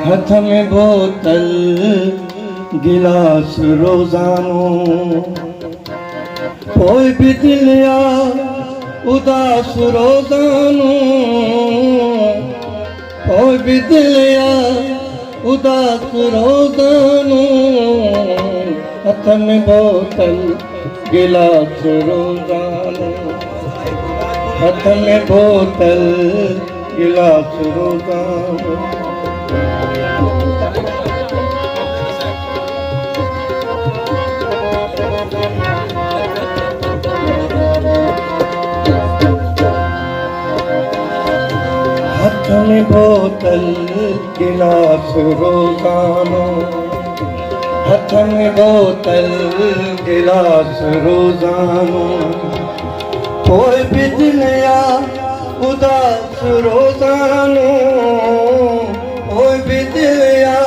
हथ में बोतल गिलास रोजानो, कोई भी दिल या उदास रोजानो, कोई भी दिल या उदास रोजानो। हथ में बोतल गिलास रोजानो, हथ में बोतल गिलास रोजानो। हथ में बोतल गिलास रोजानो, हथ में बोतल गिलास रोजानो। कोई भी दिल या उदास रोजानो, कोई भी दिल या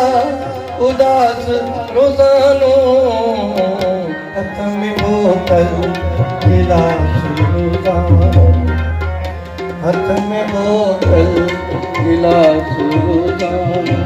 उदास रोजानो। हथ में बोतल गिलास रोजानो, हथ में बोतल गिलास रोजानो।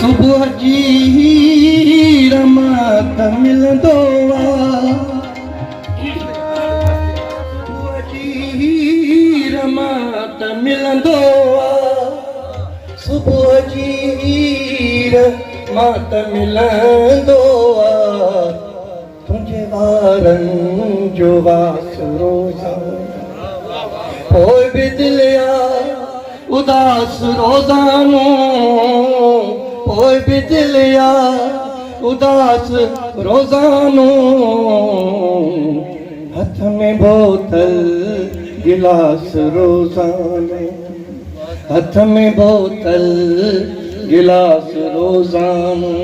सुबह जी रमात मिलंदो आ, सुबह जी रमात मिलंदो आ, सुबह जी रमात मिलंदो आ। तुझे वारनि जो वास रोज़ानो, कोई भी दिल या उदास रोज़ानो, कोई भी दिल या उदास रोजानो। हथ में बोतल गिलास रोजानो, हथ में बोतल गिलास रोजानो।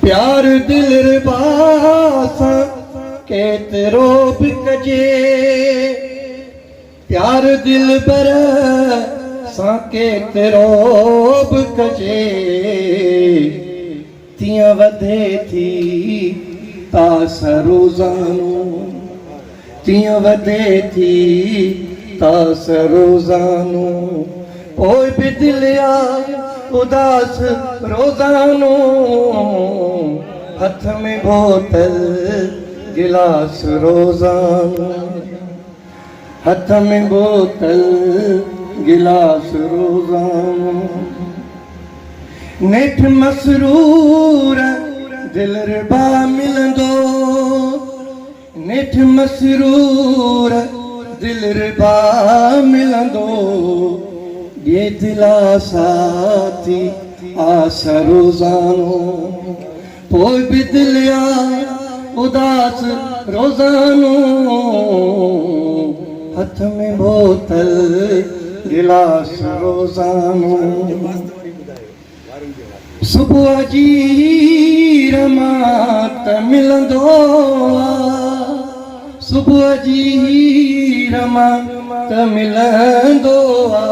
प्यार दिल बासा केतिरो बि कजे, प्यार दिल बर साके तेरो बि कजे। तीअं वधे थी तास रोज़ानो, तीअं वधे थी तास रोज़ानो। कोई भी दिल या उदास रोज़ानो। हथ में बोतल गिलास रोज़ानो, हथ में बोतल गिलास रोज़ानो। नेठ मसरूर दिल रबा मिलंदो, नेठ मसरूर दिल रबा मिलंदो। ये दिलासा थी आस रोज़ानो, कोई भी दिल या उदास रोज़ानो। हथ में बोतल गिलास रोज़ानो। सुबह जी रमात मिलंदो आ, सुबह जी रमात मिलंदो आ।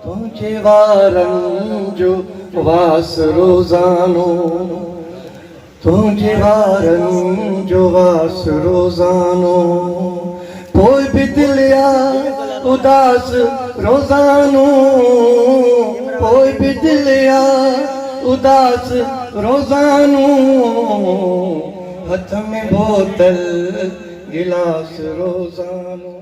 तुझे वारनि जो वास रोज़ानो, तुझे वारनि जो वास रोज़ानो। कोई भी दिल या उदास रोज़ानो, कोई भी दिल या उदास रोज़ानो। हथ में बोतल गिलास रोज़ानो।